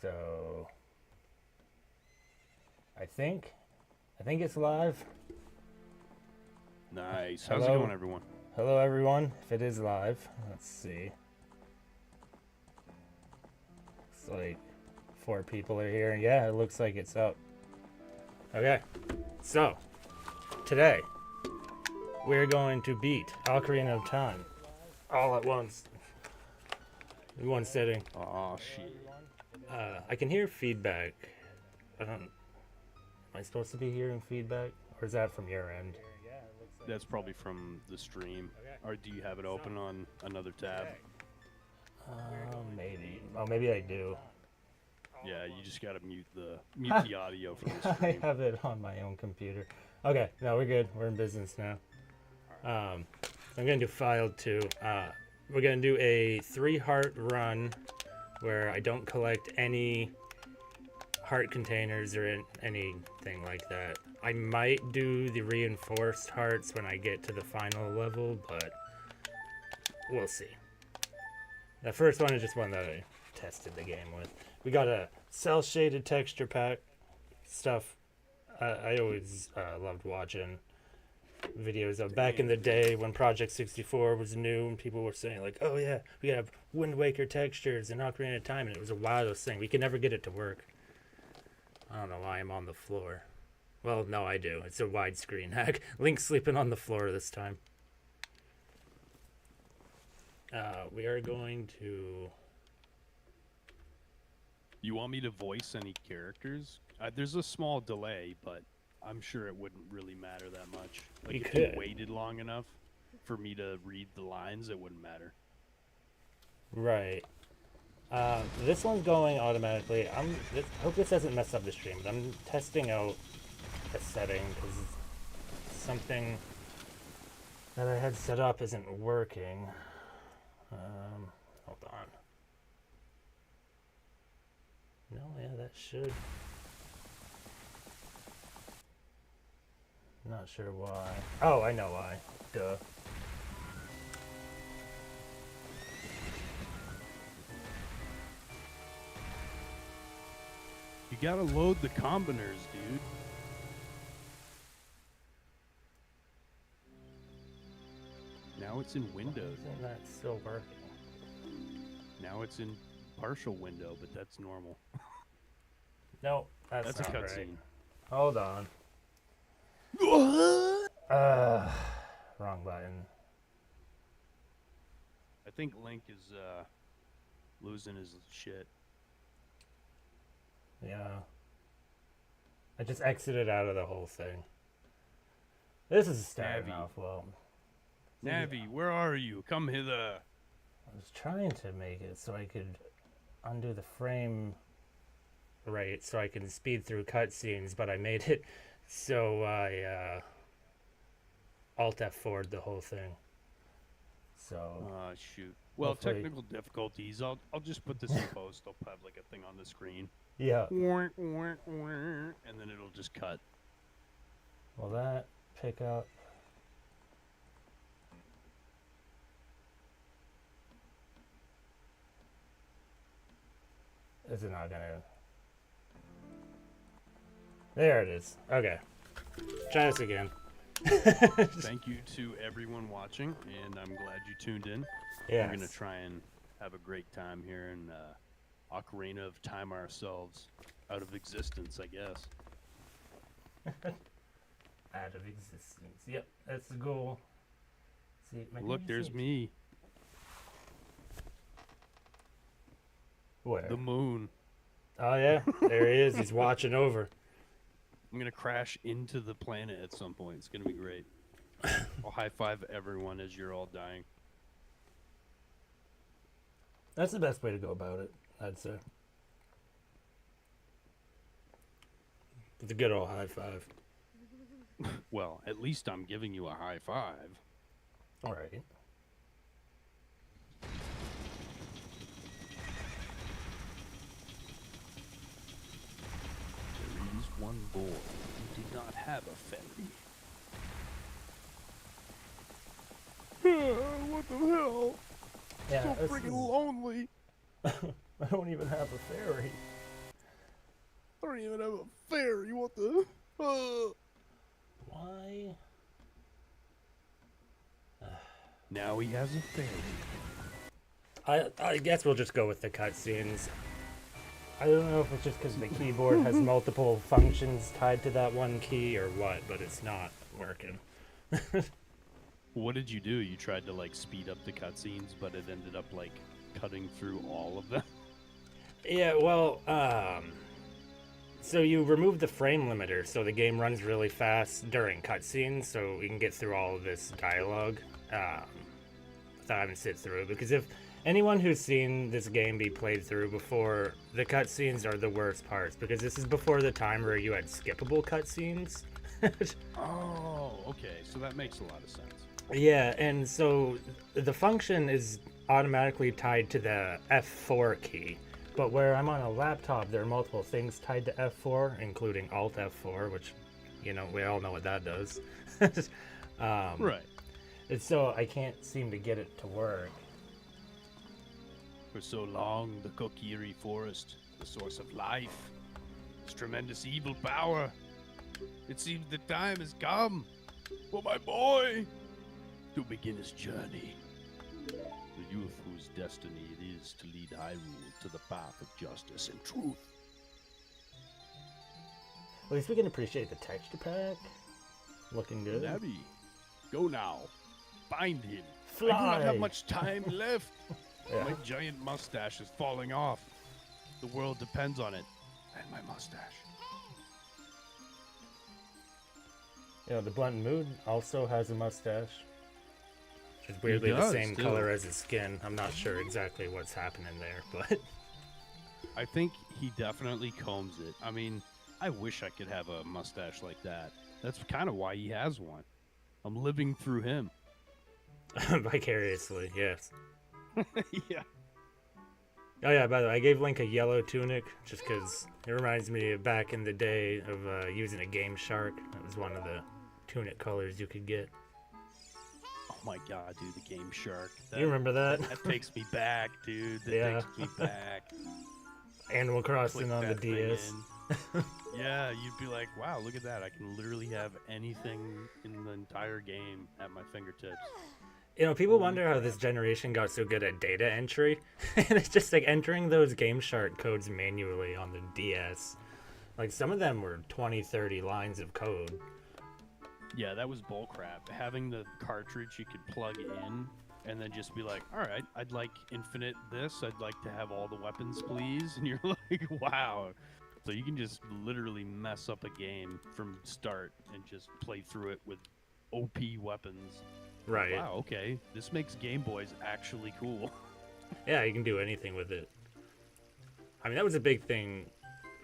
So I think it's live. Nice. Hello? How's it going, everyone? Hello, everyone. If it is live, let's see. It's like 4 people are here. Yeah, it looks like it's up. Okay, so today we're going to beat Ocarina of Time all at once in one sitting. Oh shit. I can hear feedback. Am I supposed to be hearing feedback, or is that from your end? That's probably from the stream. Or do you have it open on another tab? Maybe. Oh, maybe I do. Yeah, you just gotta mute the audio from the I stream. have it on my own computer. Okay, no, we're good. We're in business now. I'm gonna do file 2. We're gonna do a 3-heart run where I don't collect any heart containers or anything like that. I might do the reinforced hearts when I get to the final level, but we'll see. The first one is just one that I tested the game with. We got a cel-shaded texture pack stuff. I always loved watching videos of back in the day when Project 64 was new and people were saying like, oh yeah, we have Wind Waker textures and Ocarina of Time, and it was a wildest thing. We could never get it to work. I don't know why I'm on the floor. Well, no, I do. It's a widescreen hack. Link's sleeping on the floor this time. We are going to... You want me to voice any characters? There's a small delay, but I'm sure it wouldn't really matter that much. Like, if you waited long enough for me to read the lines, it wouldn't matter. Right. This one's going automatically. I hope this doesn't mess up the stream, but I'm testing out a setting because something that I had set up isn't working. Hold on. No, yeah, that should. Not sure why. Oh, I know why. Duh. You gotta load the combiners, dude. Now it's in Windows. Isn't that still working? Now it's in partial window, but that's normal. No, that's a not right. cutscene. Hold on. Wrong button. I think Link is losing his shit. Yeah. I just exited out of the whole thing. This is starting Navi. off well. Navi, where are you? Come hither. I was trying to make it so I could undo the frame rate so I can speed through cutscenes, but I made it so I Alt F4'd the whole thing. So Shoot. Well, hopefully... technical difficulties. I'll just put this in post. I'll have like a thing on the screen. Yeah. And then it'll just cut. Will that pick up? Is it not gonna? There it is. Okay. Try this again. Thank you to everyone watching, and I'm glad you tuned in. Yeah. We're gonna try and have a great time here in Ocarina of Time ourselves out of existence, I guess. Out of existence. Yep, that's the goal. See, Look, there's me. Where? The moon. Oh yeah, there he is. He's watching over. I'm gonna crash into the planet at some point. It's gonna be great. I'll high five everyone as you're all dying. That's the best way to go about it, I'd say. With a good old high five. Well, at least I'm giving you a high five. All right. There is one boy who did not have a fairy. What the hell? Yeah, So freaking lonely. I don't even have a fairy. I don't even have a fairy. What the? Why? Now he has a fairy. I guess we'll just go with the cutscenes. I don't know if it's just because the keyboard has multiple functions tied to that one key or what, but it's not working. What did you do? You tried to like speed up the cutscenes, but it ended up like cutting through all of them. Yeah, well, so you remove the frame limiter, so the game runs really fast during cutscenes, so we can get through all of this dialogue without having to sit through. Because if anyone who's seen this game be played through before, the cutscenes are the worst parts, because this is before the time where you had skippable cutscenes. Oh, okay, so that makes a lot of sense. Yeah, and so the function is automatically tied to the F4 key. But where I'm on a laptop, there are multiple things tied to F4, including Alt F4, which, you know, we all know what that does. Right. And so I can't seem to get it to work. For so long, the Kokiri Forest, the source of life, its tremendous evil power. It seems the time has come for my boy to begin his journey. The youth whose destiny it is to lead Hyrule to the path of justice and truth. At least we can appreciate the texture pack. Looking good. Navi, go now. Find him. Fly. I do not have much time left. Yeah. My giant mustache is falling off. The world depends on it. And my mustache. You know, the Blunt Mood also has a mustache. Which is weirdly the does, same too. color as his skin. I'm not sure exactly what's happening there, but... I think he definitely combs it. I mean, I wish I could have a mustache like that. That's kind of why he has one. I'm living through him. Vicariously, yes. Yeah. Oh yeah, by the way, I gave Link a yellow tunic just because it reminds me of back in the day of using a Game Shark. That was one of the tunic colors you could get. Oh my god, dude, the Game Shark. You remember that? That takes me back, dude. That Yeah. takes me back. Animal Crossing Click on the that thing DS. in. Yeah, you'd be like, wow, look at that. I can literally have anything in the entire game at my fingertips. You know, people wonder how this generation got so good at data entry. And it's just like entering those Game Shark codes manually on the DS. Like some of them were 20, 30 lines of code. Yeah, that was bullcrap. Having the cartridge you could plug in and then just be like, all right, I'd like infinite this. I'd like to have all the weapons, please. And you're like, wow. So you can just literally mess up a game from start and just play through it with OP weapons. Right. Wow, okay. This makes Game Boys actually cool. Yeah, you can do anything with it. I mean, that was a big thing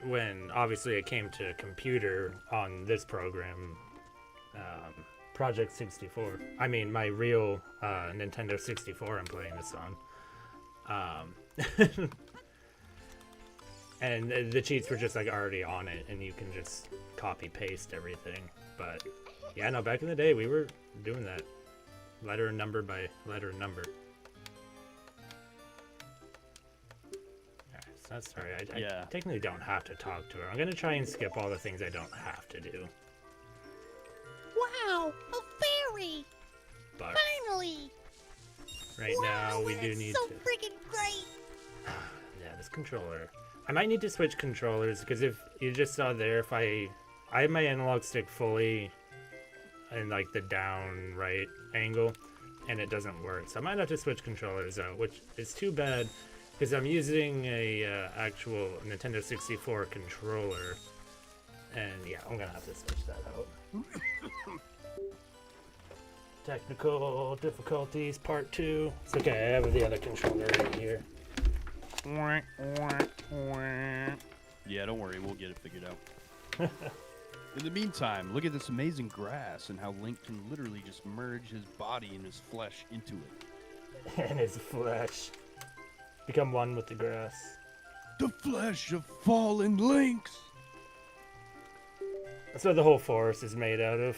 when obviously it came to computer on this program, Project 64. I mean, my real Nintendo 64 I'm playing this on. And the cheats were just like already on it, and you can just copy paste everything. But yeah, no, back in the day we were doing that, letter and number by letter and number. Alright, so that's sorry. I technically don't have to talk to her. I'm gonna try and skip all the things I don't have to do. Wow, a fairy! But Finally! right now we do that's need so to. freaking great! Yeah, this controller. I might need to switch controllers because if you just saw there, if I have my analog stick fully in like the down right angle, and it doesn't work, so I might have to switch controllers out, which is too bad because I'm using a actual Nintendo 64 controller, and yeah, I'm gonna have to switch that out. Technical difficulties part 2. It's okay, I have the other controller right here. Yeah, don't worry, we'll get it figured out. In the meantime, look at this amazing grass and how Link can literally just merge his body and his flesh into it. And his flesh. Become one with the grass. The flesh of fallen Links! That's what the whole forest is made out of.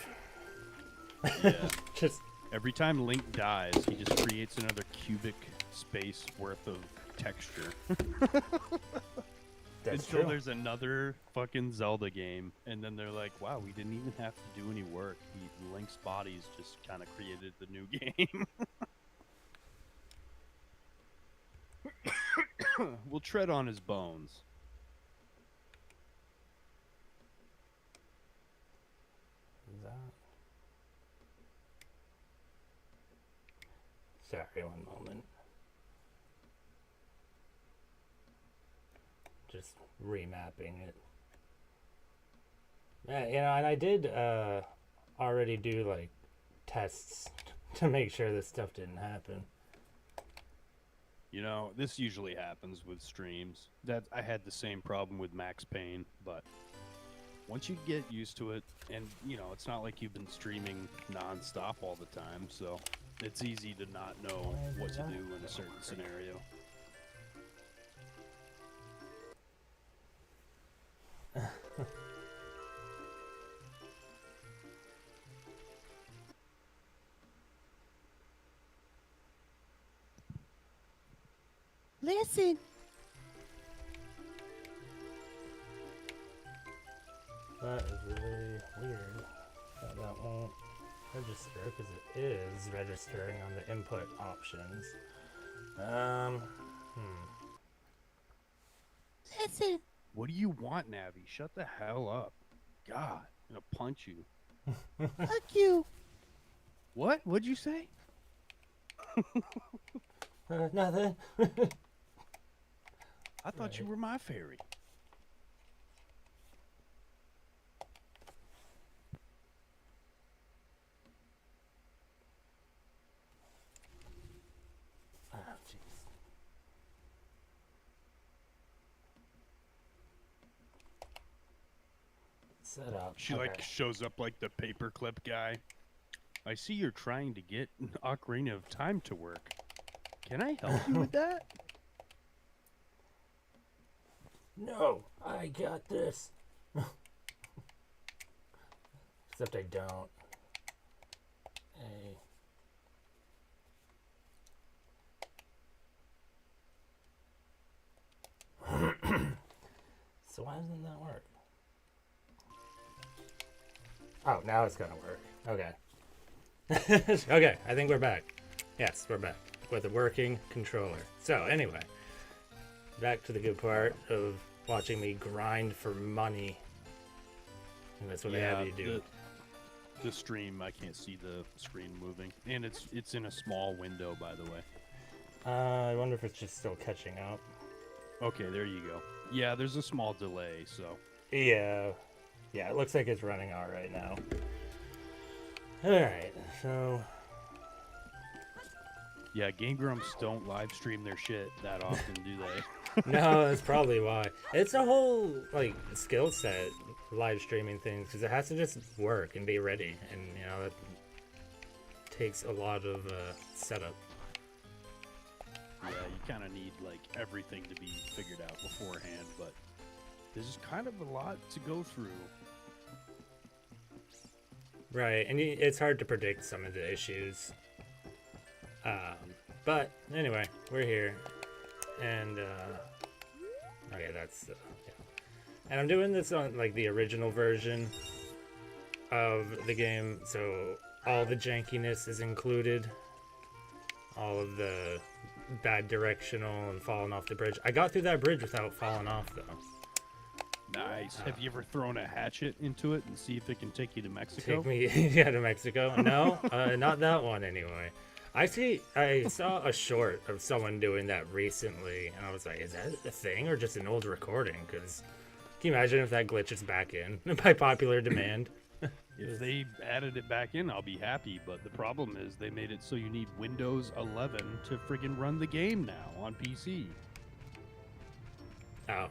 Yeah. Just Every time Link dies, he just creates another cubic space worth of texture. dead That's until true. there's another fucking Zelda game, and then they're like, wow, we didn't even have to do any work. Link's bodies just kind of created the new game. We'll tread on his bones. Is that... Sorry, one moment. Just remapping it. Yeah, you know, and I did already do like tests to make sure this stuff didn't happen. You know, this usually happens with streams. That I had the same problem with Max Payne, but once you get used to it, and you know, it's not like you've been streaming non-stop all the time, so it's easy to not know what to do in a certain scenario. Listen. That is really weird. That won't register because it is registering on the input options. Listen. What do you want, Navi? Shut the hell up. God, I'm gonna punch you. Fuck you. What? What'd you say? Nothing. I thought you were my fairy. Oh, jeez. Set up. She like shows up like the paperclip guy. I see you're trying to get Ocarina of Time to work. Can I help you with that? No, I got this. Except I don't. Hey. So why doesn't that work? Oh, now it's gonna work. Okay. Okay, I think we're back. Yes, we're back with a working controller. So anyway, back to the good part of watching me grind for money. And that's what they have you do. The stream, I can't see the screen moving, and it's in a small window, by the way. I wonder if it's just still catching up. Okay, there you go. Yeah, there's a small delay, so. Yeah. Yeah, it looks like it's running all right now. Alright, so... Yeah, Game Grumps don't live stream their shit that often, do they? No, that's probably why. It's a whole, like, skill set, live streaming things, because it has to just work and be ready. And, you know, it takes a lot of setup. Yeah, you kind of need, like, everything to be figured out beforehand, but there's kind of a lot to go through. Right, and it's hard to predict some of the issues. But anyway, we're here, and okay, that's yeah. And I'm doing this on like the original version of the game, so all the jankiness is included, all of the bad directional and falling off the bridge. I got through that bridge without falling off though. Nice. Have you ever thrown a hatchet into it and see if it can take you to Mexico? Take me yeah, to Mexico? No, not that one anyway. I saw a short of someone doing that recently, and I was like, is that a thing or just an old recording? Because can you imagine if that glitches back in by popular demand? If they added it back in, I'll be happy, but the problem is they made it so you need Windows 11 to friggin' run the game now on PC. Oh.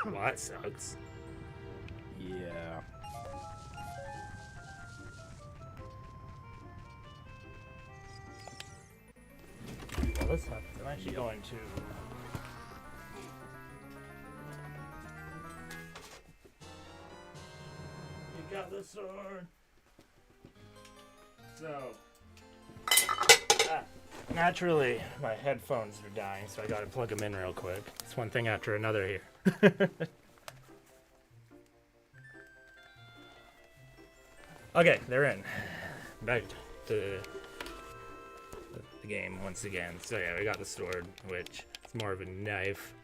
Well, that sucks. Yeah. Well, this happens. I'm actually going to... You got the sword. So... Ah. Naturally, my headphones are dying, so I gotta plug them in real quick. It's one thing after another here. Okay, they're in. Back to the game once again. So yeah, we got the sword, which is more of a knife.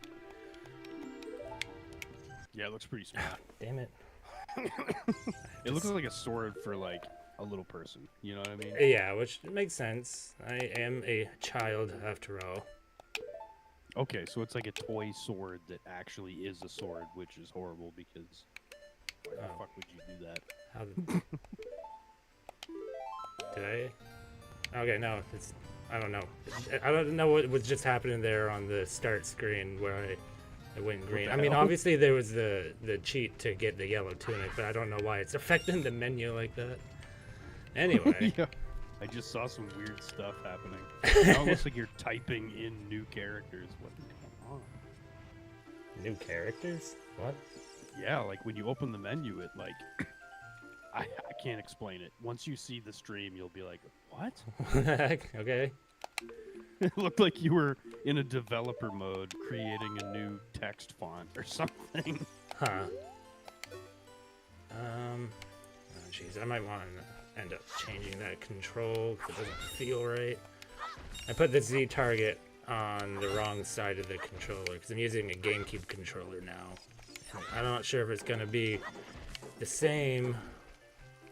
Yeah, it looks pretty smart. Damn it. It looks like a sword for like a little person. You know what I mean? Yeah, which makes sense. I am a child after all. Okay, so it's like a toy sword that actually is a sword, which is horrible because why the fuck would you do that? How did I? Okay, no, it's I don't know. I don't know what was just happening there on the start screen where it went green. I mean, hell? obviously there was the cheat to get the yellow tunic, but I don't know why it's affecting the menu like that. Anyway. Yeah. I just saw some weird stuff happening. Now it looks like you're typing in new characters. What is going on? New characters? What? Yeah, like when you open the menu, it like I can't explain it. Once you see the stream, you'll be like, "What?" Okay. It looked like you were in a developer mode creating a new text font or something. Huh. Oh, jeez, I might want to end up changing that control because it doesn't feel right. I put the Z target on the wrong side of the controller because I'm using a GameCube controller now. And I'm not sure if it's going to be the same,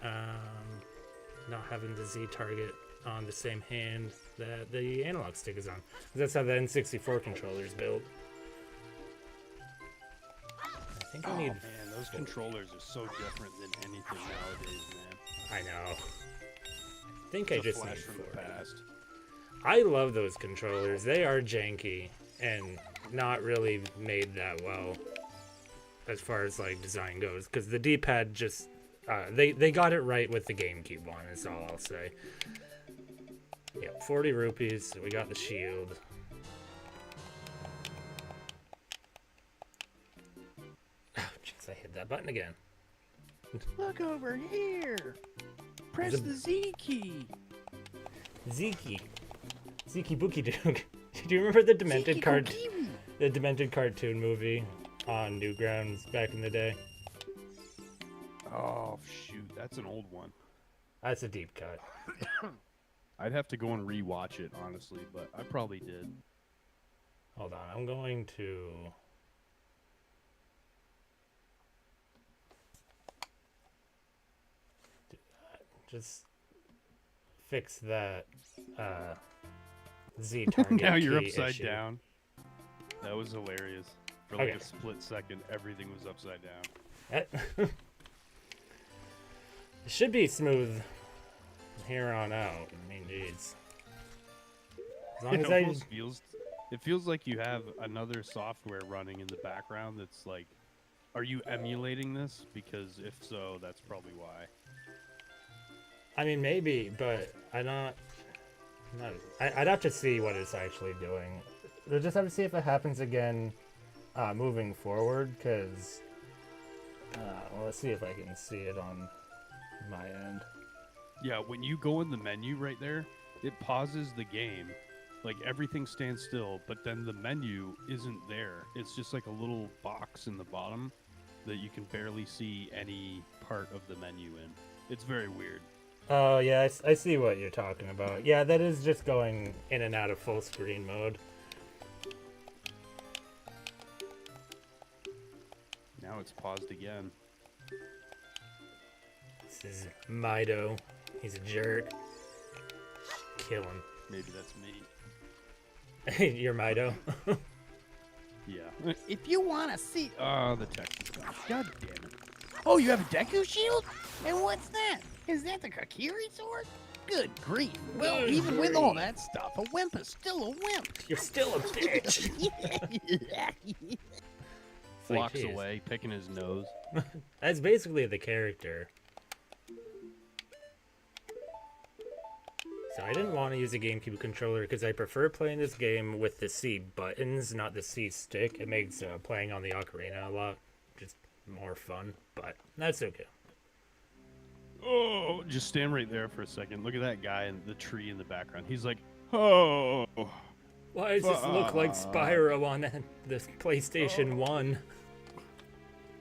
not having the Z target on the same hand that the analog stick is on. 'Cause that's how the N64 controller is built. I think I need... Man, those controllers are so different than anything nowadays, man. I know. I think I It's a just flash need from the 40. past. I love those controllers. They are janky and not really made that well as far as like design goes. Because the D-pad just they got it right with the GameCube one. Is all I'll say. Yeah, 40 rupees. We got the shield. Oh, jeez, I hit that button again. Look over here. Press There's a- the Z key. Ziki Bookie Duke. Do you remember the Demented Ziki cartoon? The Demented cartoon movie on Newgrounds back in the day? Oh shoot, that's an old one. That's a deep cut. I'd have to go and rewatch it, honestly, but I probably did. Hold on, I'm going to... do that. Just fix that Z target Now you're key upside issue. down. That was hilarious. For like Okay. a split second, everything was upside down. It should be smooth here on out. I mean, jeez. As long It as I... almost feels. It feels like you have another software running in the background that's like, are you emulating this? Because if so, that's probably why. I mean, maybe, but I'd have to see what it's actually doing. We'll just have to see if it happens again moving forward, because... well, let's see if I can see it on my end. Yeah, when you go in the menu right there, it pauses the game. Like everything stands still, but then the menu isn't there. It's just like a little box in the bottom that you can barely see any part of the menu in. It's very weird. Oh, yeah, I see what you're talking about. Yeah, that is just going in and out of full screen mode. Now it's paused again. This is Mido. He's a jerk. Kill him. Maybe that's me. You're Mido. Yeah. If you want to see... Oh, the text is gone. God damn it. Oh, you have a Deku shield? And what's that? Is that the Kakiri sword? Good grief. Well, Good even with all grief. that stuff, a wimp is still a wimp. You're still a bitch. It's like, Walks geez. away, picking his nose. That's basically the character. So I didn't want to use a GameCube controller because I prefer playing this game with the C buttons, not the C stick. It makes playing on the Ocarina a lot just more fun, but that's okay. Oh, just stand right there for a second. Look at that guy in the tree in the background. He's like Oh, Why does this look like fuck. Spyro on this PlayStation 1?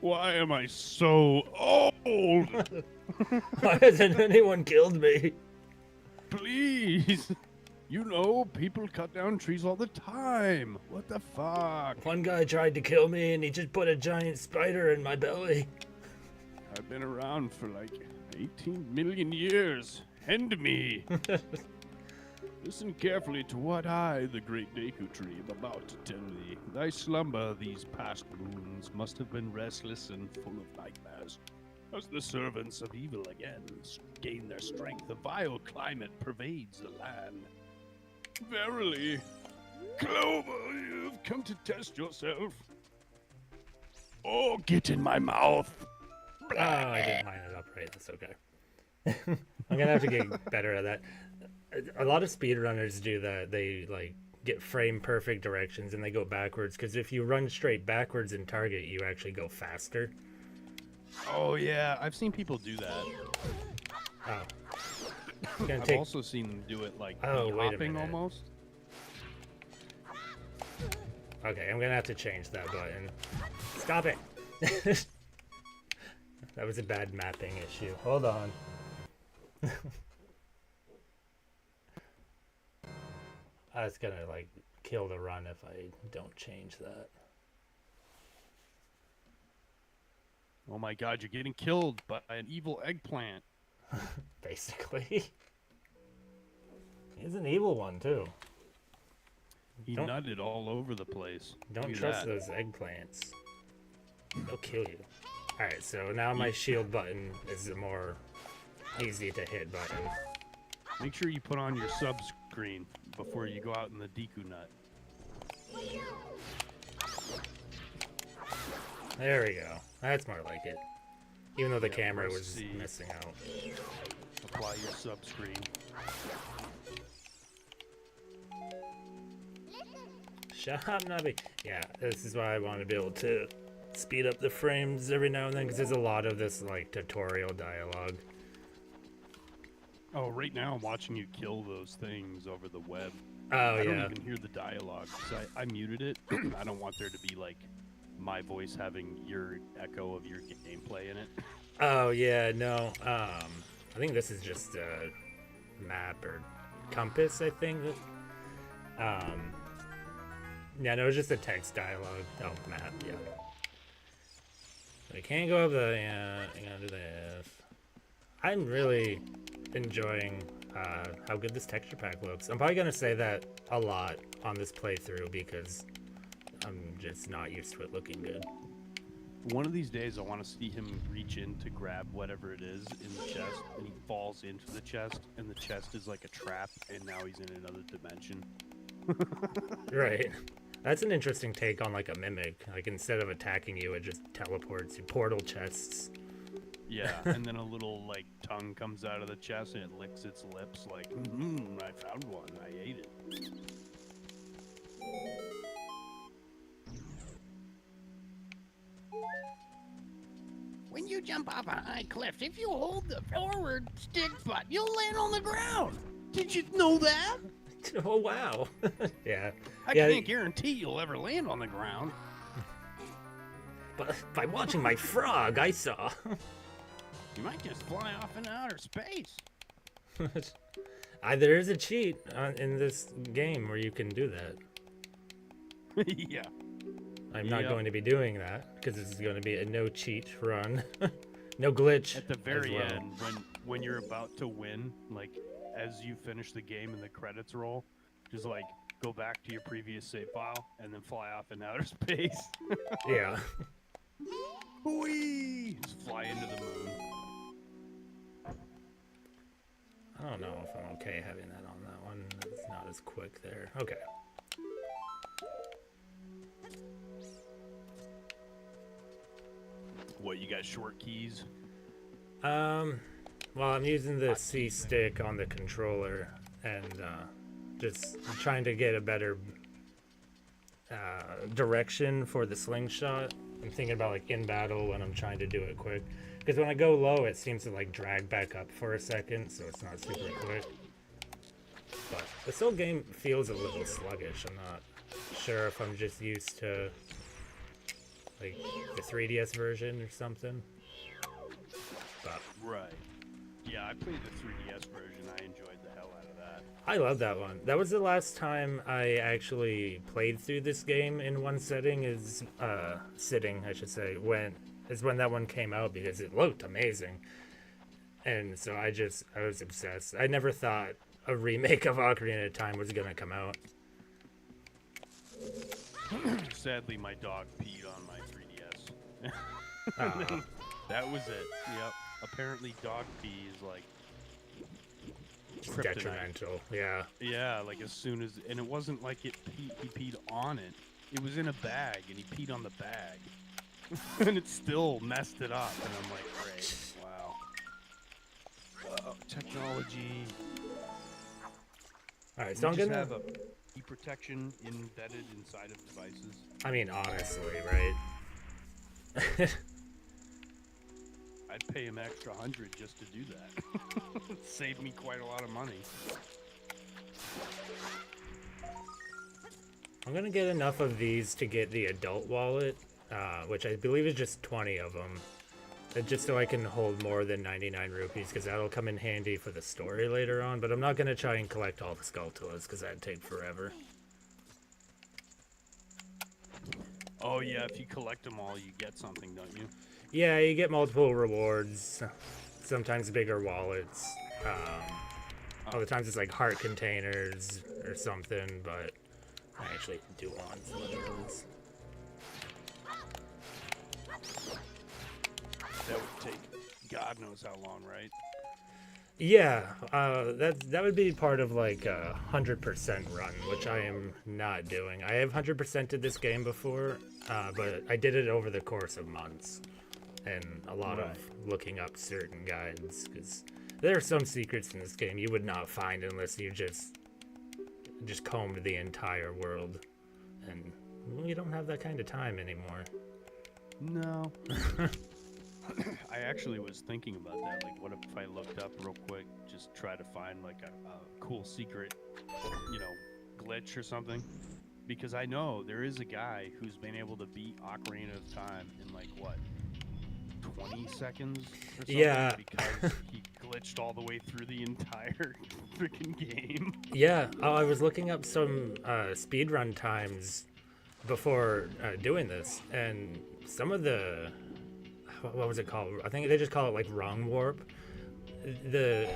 Why am I so old? Why hasn't anyone killed me? Please. You know, people cut down trees all the time. What the fuck? One guy tried to kill me and he just put a giant spider in my belly. I've been around for like 18 million years. End me. Listen carefully to what I, the great Deku Tree, am about to tell thee. Thy slumber these past moons must have been restless and full of nightmares. As the servants of evil again gain their strength, a vile climate pervades the land. Verily, Clover, you've come to test yourself. Oh, get in my mouth. Oh, I didn't line it up right. That's okay. I'm gonna have to get better at that. A lot of speedrunners do that. They like get frame perfect directions and they go backwards because if you run straight backwards in Target, you actually go faster. Oh yeah, I've seen people do that. Oh. It's gonna I've take... also seen them do it like Oh, wait a hopping minute. almost. Okay, I'm gonna have to change that button. Stop it! That was a bad mapping issue. Hold on. That's gonna like kill the run if I don't change that. Oh my god, you're getting killed by an evil eggplant. Basically. He's an evil one too. He Don't- nutted all over the place. Don't Look at trust that. those eggplants. They'll kill you. Alright, so now my shield button is a more easy to hit button. Make sure you put on your sub screen before you go out in the Deku nut. There we go. That's more like it. Even though the Yeah, camera press was C. missing out. Apply your sub screen. Shut up, Nubby. Yeah, this is why I want to be able to speed up the frames every now and then, because there's a lot of this like tutorial dialogue. Oh, right now I'm watching you kill those things over the web. Oh I don't yeah. even hear the dialogue because I muted it. I don't want there to be like my voice having your echo of your gameplay in it. Oh yeah, no. I think this is just a map or compass, I think. Yeah, no, it's just a text dialogue. Oh, map, yeah. I can't go up the, yeah, I gotta do this. I'm really enjoying how good this texture pack looks. I'm probably gonna say that a lot on this playthrough because I'm just not used to it looking good. One of these days, I want to see him reach in to grab whatever it is in the chest, and he falls into the chest, and the chest is like a trap, and now he's in another dimension. Right. That's an interesting take on like a mimic. Like instead of attacking you, it just teleports you. Portal chests. Yeah, and then a little like tongue comes out of the chest, and it licks its lips like, I found one, I ate it. When you jump off a high cliff, if you hold the forward stick button, you'll land on the ground. Did you know that? Oh wow. Yeah. I Yeah, can't guarantee you'll ever land on the ground. But by watching my frog, I saw. You might just fly off into outer space. There is a cheat in this game where you can do that. Yeah. I'm not Yep. going to be doing that because this is going to be a no cheat run. No glitch. At the as very well. end, when you're about to win, like as you finish the game and the credits roll, just like go back to your previous save file and then fly off in outer space. Yeah. Whee! Just fly into the moon. I don't know if I'm okay having that on that one. It's not as quick there. Okay. What, you got short keys? Well, I'm using the C stick on the controller and just trying to get a better direction for the slingshot. I'm thinking about like in battle when I'm trying to do it quick. Because when I go low, it seems to like drag back up for a second, so it's not super quick. But this whole game feels a little sluggish. I'm not sure if I'm just used to like the 3DS version or something. But Right. Yeah, I played the 3DS version. I enjoyed the hell out of that. I love that one. That was the last time I actually played through this game in one sitting. Sitting, I should say, when that one came out because it looked amazing. And so I was obsessed. I never thought a remake of Ocarina of Time was gonna come out. Sadly, my dog peed on my 3DS. Uh, That was it. Yep. Apparently, dog pee is like it's kryptonite. detrimental. Yeah. Yeah, like as soon as, and it wasn't like he peed on it. It was in a bag, and he peed on the bag, and it still messed it up. And I'm like, great, wow. Technology. All right, so We I'm just gonna have a pee protection embedded inside of devices. I mean, honestly, right? I'd pay him extra 100 just to do that. Saved me quite a lot of money. I'm gonna get enough of these to get the adult wallet, which I believe is just 20 of them. Just so I can hold more than 99 rupees, because that'll come in handy for the story later on. But I'm not gonna try and collect all the Skulltulas, because that'd take forever. Oh yeah, if you collect them all, you get something, don't you? Yeah, you get multiple rewards, sometimes bigger wallets. Other times it's like heart containers or something, but I actually do want some of those. That would take God knows how long, right? Yeah, that would be part of like a 100% run, which I am not doing. I have 100%ed this game before, but I did it over the course of months, and a lot of looking up certain guides, because there are some secrets in this game you would not find unless you just combed the entire world, and you don't have that kind of time anymore. No. I actually was thinking about that. Like, what if I looked up real quick, just try to find like a cool secret, glitch or something? Because I know there is a guy who's been able to beat Ocarina of Time in like what, 20 seconds or something? Yeah. Because he glitched all the way through the entire freaking game. Yeah, I was looking up some speedrun times before doing this, and some of the what was it called? I think they just call it like wrong warp. They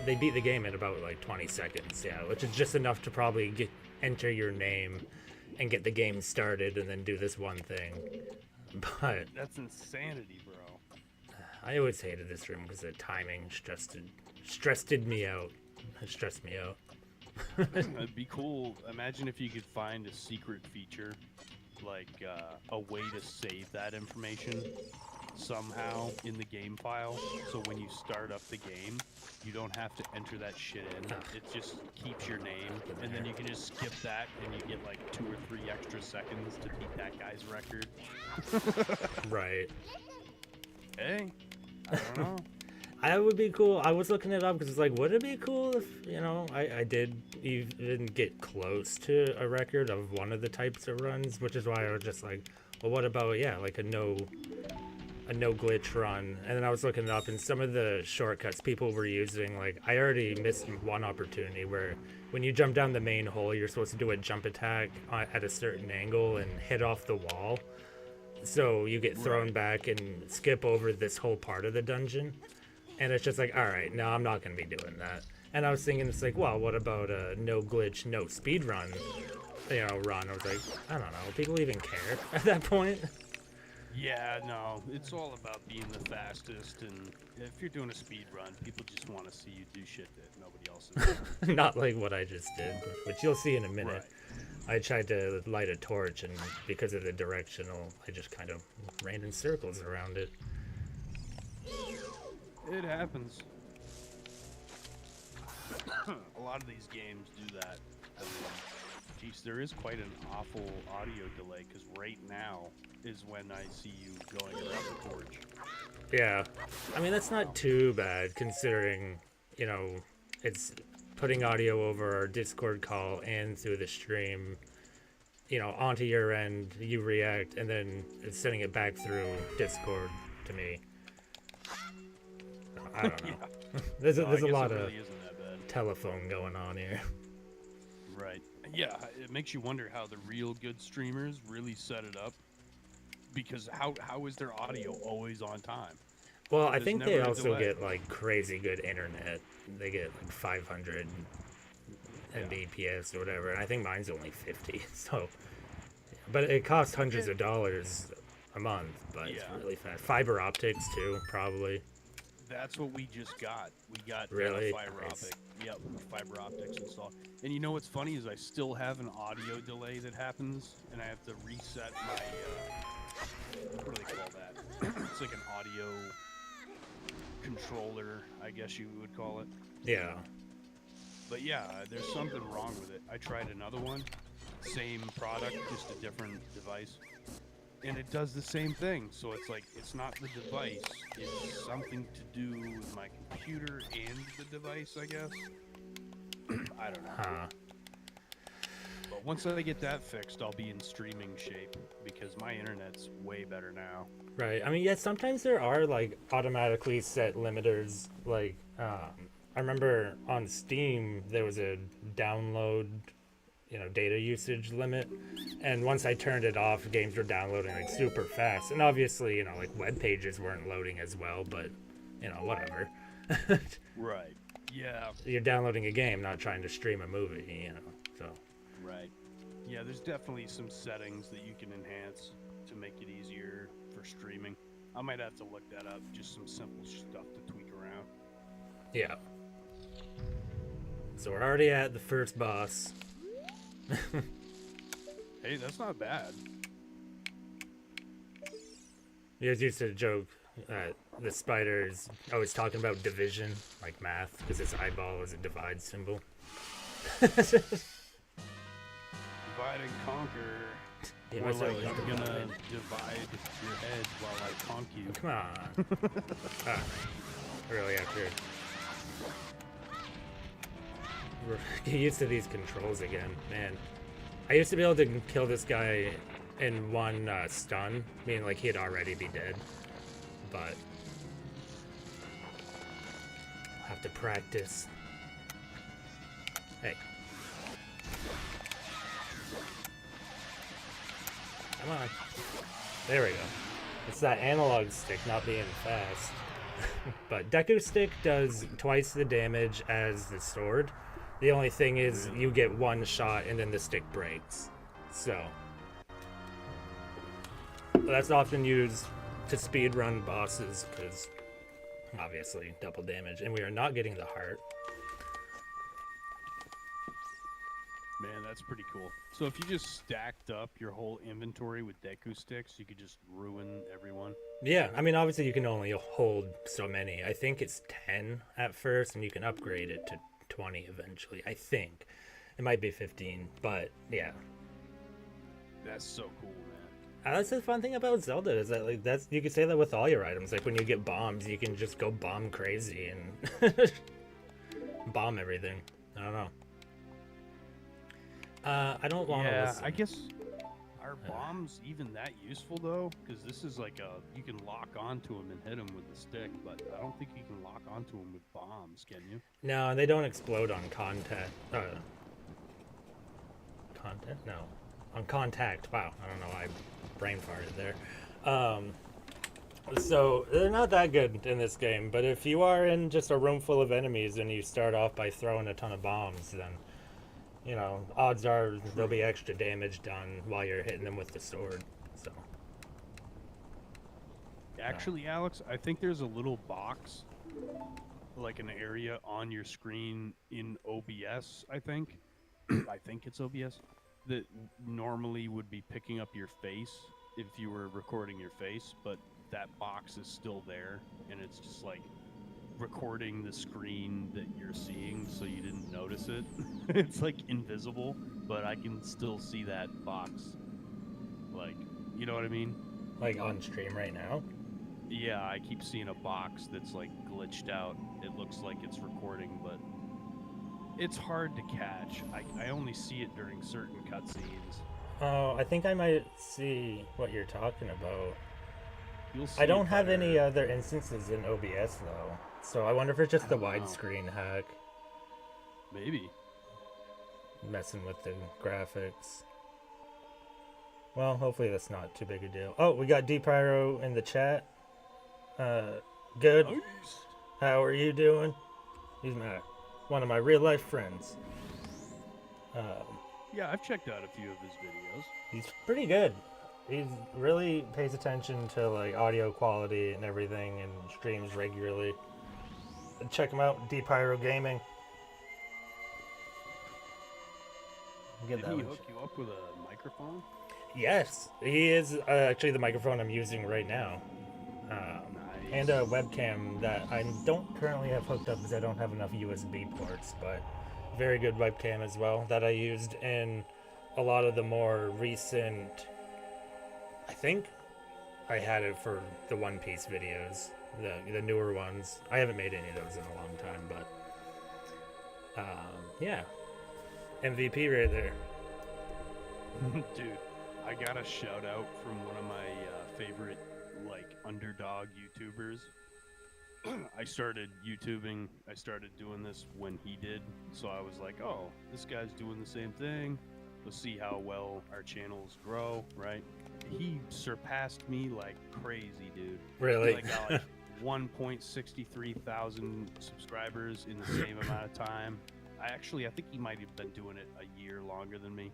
beat the game in about like 20 seconds, yeah, which is just enough to probably enter your name and get the game started and then do this one thing. But That's insanity, bro. I always hated this room because the timing stressed me out. It stressed me out. It'd be cool. Imagine if you could find a secret feature, like a way to save that information somehow in the game file, so when you start up the game, you don't have to enter that shit in. It just keeps your name, and then you can just skip that, and you get like 2 or 3 extra seconds to beat that guy's record. Right. Hey, I don't know. I would be cool. I was looking it up because it's like, would it be cool if, I did even get close to a record of one of the types of runs, which is why I was just like, well, what about, like a no glitch run. And then I was looking it up, and some of the shortcuts people were using, like, I already missed one opportunity where when you jump down the main hole, you're supposed to do a jump attack at a certain angle and hit off the wall. So you get thrown back and skip over this whole part of the dungeon. And it's just like, all right, no, I'm not going to be doing that. And I was thinking, it's like, well, what about a no glitch, no speed run, run? I was like, I don't know. People even care at that point? Yeah, no, it's all about being the fastest, and if you're doing a speed run, people just want to see you do shit that nobody else is doing. Not like what I just did, which you'll see in a minute. Right. I tried to light a torch, and because of the directional, I just kind of ran in circles around it. It happens. A lot of these games do that. Geez, there is quite an awful audio delay, because right now is when I see you going around the torch. Yeah. I mean, that's not too bad, considering, it's putting audio over our Discord call and through the stream, onto your end, you react, and then it's sending it back through Discord to me. I don't know. There's a lot of telephone going on here. Right. Yeah, it makes you wonder how the real good streamers really set it up. Because how is their audio always on time? Well, I think they also get like crazy good internet. They get like 500 Mbps or whatever, and I think mine's only 50. So, but it costs hundreds of dollars a month. But it's really fast. Fiber optics too, probably. That's what we just got. We got really fiber optic. Yep, fiber optics installed. And you know what's funny is I still have an audio delay that happens, and I have to reset my. What do they call that? It's like an audio controller, I guess you would call it. Yeah. But yeah, there's something wrong with it. I tried another one, same product, just a different device, and it does the same thing. So it's like, it's not the device, it's something to do with my computer and the device, I guess. I don't know. Huh. But once I get that fixed, I'll be in streaming shape because my internet's way better now. Right. I mean, yeah, sometimes there are like automatically set limiters. Like, I remember on Steam there was a download, data usage limit, and once I turned it off, games were downloading like super fast. And obviously, like web pages weren't loading as well, but whatever. Right. Yeah. You're downloading a game, not trying to stream a movie, so. Right. Yeah, there's definitely some settings that you can enhance to make it easier for streaming. I might have to look that up, just some simple stuff to tweak around. Yeah. So we're already at the first boss. Hey, that's not bad. You guys used to joke the spider is always talking about division, like math, because its eyeball is a divide symbol. Divide and conquer. Yeah, Or like, I'm I'm gonna divide your head while I conk you. Come on. Really, after get used to these controls again, man. I used to be able to kill this guy in one stun, meaning like he'd already be dead. But I'll have to practice. Hey. Come on. There we go. It's that analog stick not being fast. But Deku Stick does twice the damage as the sword. The only thing is you get one shot and then the stick breaks. So that's often used to speedrun bosses because obviously double damage. And we are not getting the heart. Man, that's pretty cool. So if you just stacked up your whole inventory with Deku Sticks, you could just ruin everyone. Yeah, I mean, obviously you can only hold so many. I think it's 10 at first, and you can upgrade it to 20 eventually. I think. It might be 15, but yeah. That's so cool, man. That's the fun thing about Zelda is that you can say that with all your items. Like when you get bombs, you can just go bomb crazy and bomb everything. I don't know. I don't want to listen. I guess are bombs even that useful though? Because this is like you can lock onto them and hit them with the stick, but I don't think you can lock onto them with bombs, can you? No, they don't explode on contact. Content? No, on contact. Wow, I don't know why I brain farted there. So they're not that good in this game, but if you are in just a room full of enemies and you start off by throwing a ton of bombs, then odds are there'll be extra damage done while you're hitting them with the sword. So actually, Alex, I think there's a little box, like an area on your screen in OBS, I think. I think it's OBS, that normally would be picking up your face if you were recording your face, but that box is still there, and it's just like recording the screen that you're seeing, so you didn't notice it. It's like invisible, but I can still see that box. Like, you know what I mean? like on stream right now. Yeah, I keep seeing a box that's like glitched out. It looks like it's recording, but It's hard to catch. I only see it during certain cutscenes. Oh, I think I might see what you're talking about. You'll see I don't it have better. any other instances in OBS though, so I wonder if it's just I the don't know. widescreen hack Maybe. messing with the graphics. Well, hopefully that's not too big a deal. Oh, we got D Pyro in the chat. Good. Nice. How are you doing? He's one of my real life friends. Yeah, I've checked out a few of his videos. He's pretty good. He really pays attention to like audio quality and everything, and streams regularly. Check him out, D Pyro Gaming. Get Did that he one. hook you up with a microphone? Yes, he is actually the microphone I'm using right now. Nice. And a webcam that I don't currently have hooked up because I don't have enough USB ports, but very good webcam as well that I used in a lot of the more recent. I think I had it for the One Piece videos, the newer ones. I haven't made any of those in a long time, but yeah, MVP right there. Dude, I got a shout out from one of my favorite like underdog YouTubers. I started YouTubing. I started doing this when he did, so I was like, "Oh, this guy's doing the same thing. Let's see how well our channels grow." Right? He surpassed me like crazy, dude. Really? He like got like 1.63 thousand subscribers in the same amount of time. I think he might have been doing it a year longer than me,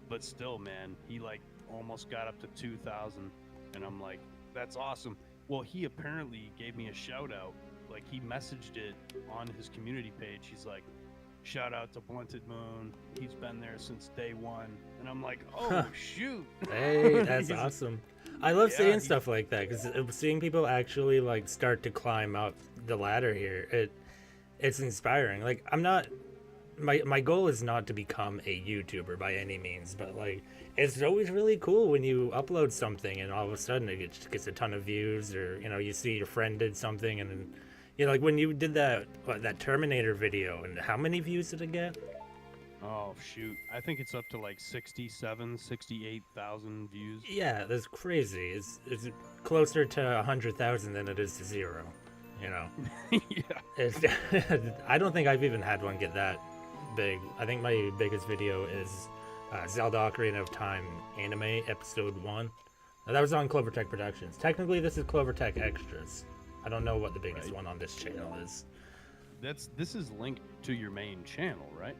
but still, man, he like almost got up to 2,000, and I'm like, that's awesome. Well, he apparently gave me a shout out. Like, he messaged it on his community page. He's like, shout out to Blunted Moon. He's been there since day one. And I'm like, oh, shoot. Hey, that's He's- awesome. I love Yeah, seeing he- stuff like that because seeing people actually like start to climb up the ladder here, it's inspiring. Like, I'm not. My goal is not to become a YouTuber by any means, but like it's always really cool when you upload something and all of a sudden it gets a ton of views, or you see your friend did something and then like when you did that Terminator video, and how many views did it get? Oh, shoot. I think it's up to like 68,000 views. Yeah, that's crazy. It's closer to 100,000 than it is to 0. Yeah. It's, I don't think I've even had one get that big. I think my biggest video is Zelda Ocarina of Time anime episode 1. Now, that was on Clover Tech Productions. Technically, this is Clover Tech Extras. I don't know what the biggest Right. one on this channel is. This is linked to your main channel, right?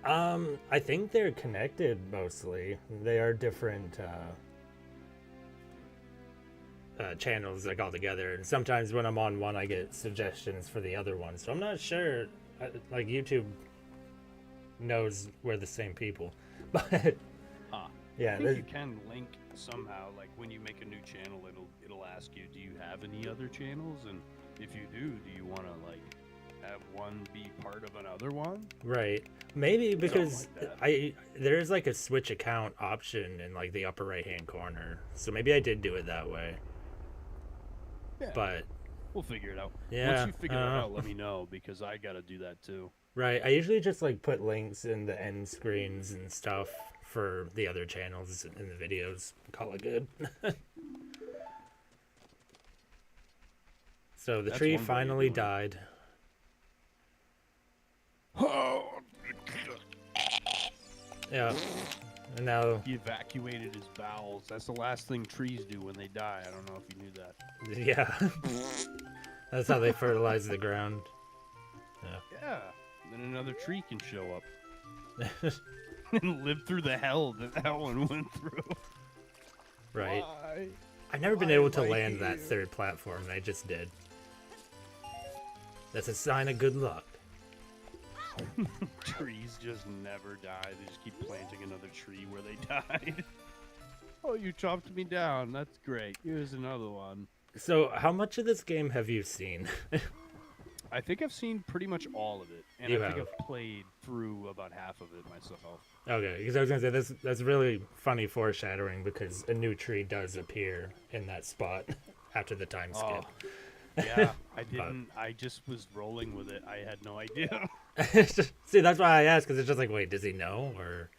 I think they're connected mostly. They are different channels like all together, and sometimes when I'm on one I get suggestions for the other one, so I'm not sure like YouTube knows we're the same people. But Huh. yeah, I think you can link somehow. Like when you make a new channel, it'll ask you, do you have any other channels? And if you do you want to like have one be part of another one? right, maybe because like there's like a switch account option in like the upper right hand corner, so maybe I did do it that way. Yeah. But We'll figure it out. yeah, Once you figure it out, let me know, because I gotta do that too. right, I usually just like put links in the end screens and stuff for the other channels in the videos. Call it good. So the That's tree one way of finally doing it. died. Yeah. And now, He evacuated his bowels. That's the last thing trees do when they die. I don't know if you knew that. yeah. That's how they fertilize the ground. Yeah. Then another tree can show up and live through the hell that that one went through. Right. Why? I've never been Why able am to I land that here? third platform, and I just did. That's a sign of good luck. Trees just never die. They just keep planting another tree where they died. Oh, you chopped me down. That's great. Here's another one. So, how much of this game have you seen? I think I've seen pretty much all of it, and You I think have. I've played through about half of it myself. Okay, because I was gonna say that's really funny foreshadowing, because a new tree does appear in that spot after the time skip. Oh, yeah. I didn't. I just was rolling with it. I had no idea. See, that's why I asked, because it's just like, wait, does he know? Or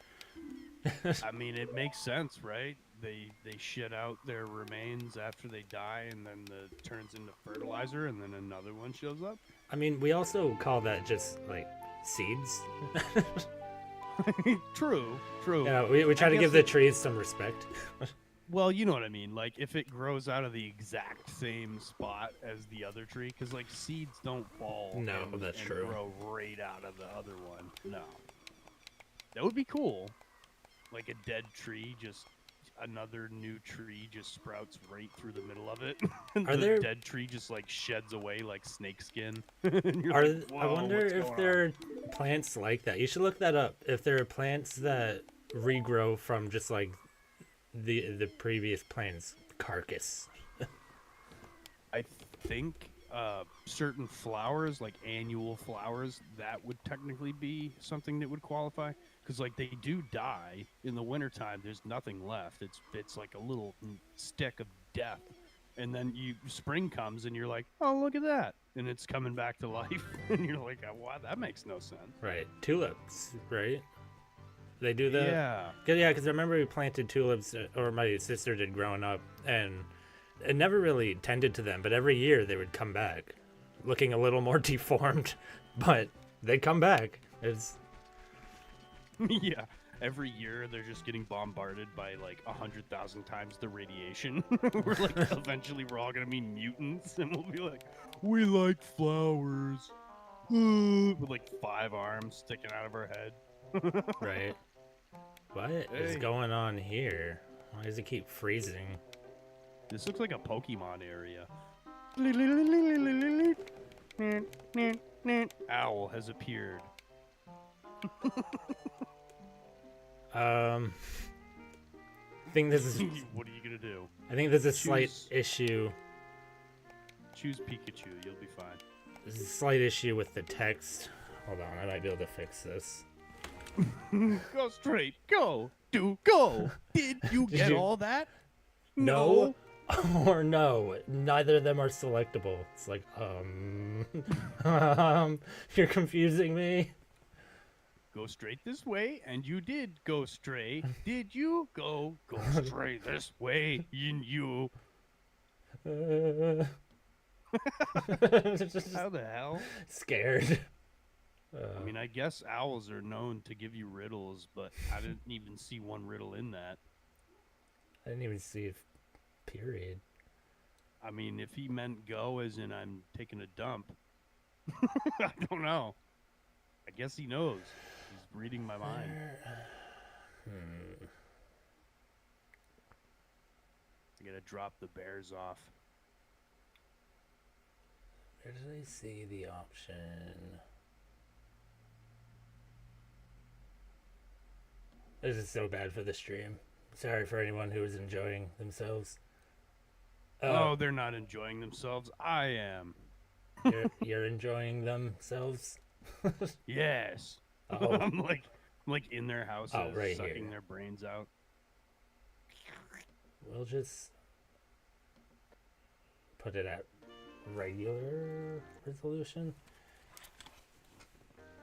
I mean, it makes sense, right? They shit out their remains after they die, and then the turns into fertilizer, and then another one shows up. I mean, we also call that just like seeds. True. Yeah, we try I to give guess the trees some respect. Well, you know what I mean. Like, if it grows out of the exact same spot as the other tree, because like seeds don't fall. No, and, that's and true. Grow right out of the other one. No, that would be cool. Like a dead tree, just another new tree just sprouts right through the middle of it. And Are the there- dead tree just like sheds away like snakeskin. And you're Are like, I "Whoa, wonder what's if going there on?" are plants like that. You should look that up. If there are plants that regrow from just like the previous plant's carcass. I think certain flowers, like annual flowers, that would technically be something that would qualify. Because like they do die in the wintertime. There's nothing left. It's like a little stick of death. And then spring comes and you're like, oh, look at that. And it's coming back to life. And you're like, wow, that makes no sense. Right. Tulips, right? They do that. Yeah. Yeah, because I remember we planted tulips, or my sister did growing up, and it never really tended to them, but every year they would come back, looking a little more deformed, but they'd come back. It's Yeah. Every year they're just getting bombarded by like 100,000 times the radiation. We're like, eventually we're all gonna be mutants, and we'll be like, we like flowers. With like 5 arms sticking out of our head. right. What is Hey. going on here? Why does it keep freezing? This looks like a Pokemon area. Owl has appeared. I think this is. What are you gonna do? I think there's a slight Choose- issue. Choose Pikachu, you'll be fine. There's a slight issue with the text. Hold on, I might be able to fix this. Go straight, go, go. Did you Did get you- all that? No. Or no, neither of them are selectable. It's like, you're confusing me. Go straight this way, and you did go straight. Did you go straight this way? You. Just How the hell? scared. I mean, I guess owls are known to give you riddles, but I didn't even see one riddle in that. I didn't even see it. Period. I mean, if he meant go as in I'm taking a dump, I don't know. I guess he knows. He's reading my mind. I gotta drop the bears off. Where did I see the option? This is so bad for the stream. Sorry for anyone who is enjoying themselves. Oh, they're not enjoying themselves. I am. You're enjoying themselves? Yes. Oh. I'm like in their houses, right sucking here. their brains out. We'll just put it at regular resolution.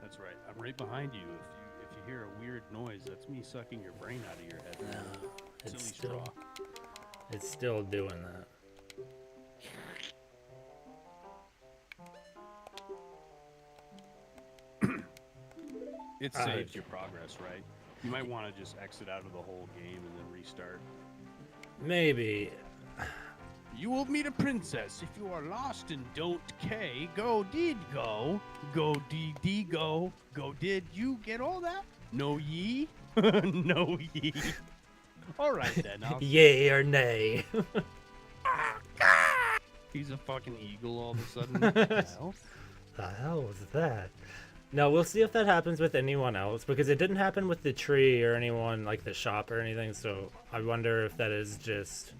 That's right. I'm right behind you. If you hear a weird noise, that's me sucking your brain out of your head. No, Silly it's straw. still doing that. It saves your progress, right? You might want to just exit out of the whole game and then restart. Maybe. You will meet a princess if you are lost and don't K. Go did go. Go did go. Go did you get all that? No ye? No ye. All right then. Yay or nay. He's a fucking eagle all of a sudden. What the hell? The hell was that? No, we'll see if that happens with anyone else, because it didn't happen with the tree or anyone like the shop or anything, so I wonder if that is just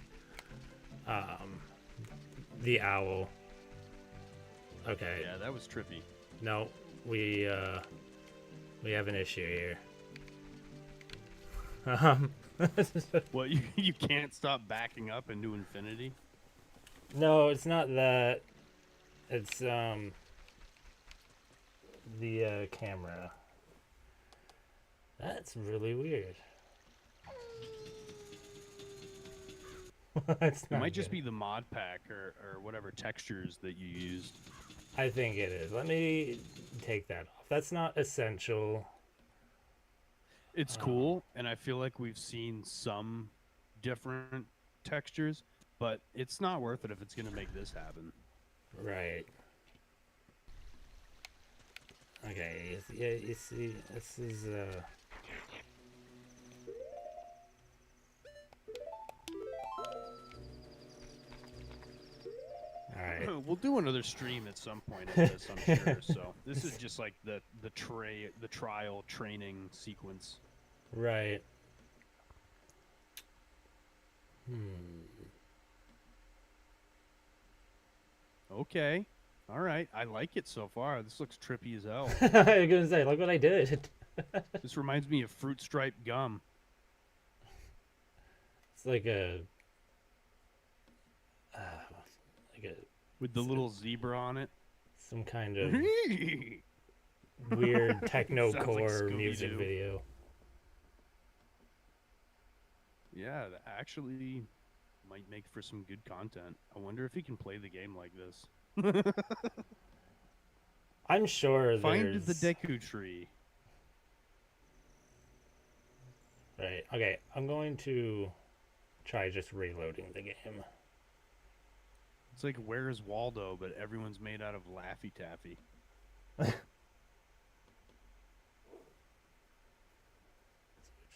the owl. Okay. Yeah, that was trippy. No, we have an issue here. What, you can't stop backing up into infinity? No, it's not that. It's the camera. That's really weird. It's It not might just good. be the mod pack or whatever textures that you used. I think it is. Let me take that off. That's not essential. It's cool, and I feel like we've seen some different textures, but it's not worth it if it's going to make this happen. Right. Okay. Yeah, you see, this is all right. We'll do another stream at some point of this, I'm sure. So this is just like the trial training sequence. Right. Okay. All right. I like it so far. This looks trippy as hell. I was gonna say, look what I did. This reminds me of fruit stripe gum. It's like a With the little zebra on it. some kind of weird techno-core music Scooby-Doo. video. Yeah, that actually might make for some good content. I wonder if he can play the game like this. I'm sure Find there's... the Deku tree. Right. Okay, I'm going to try just reloading the game. It's like Where's Waldo, but everyone's made out of Laffy Taffy.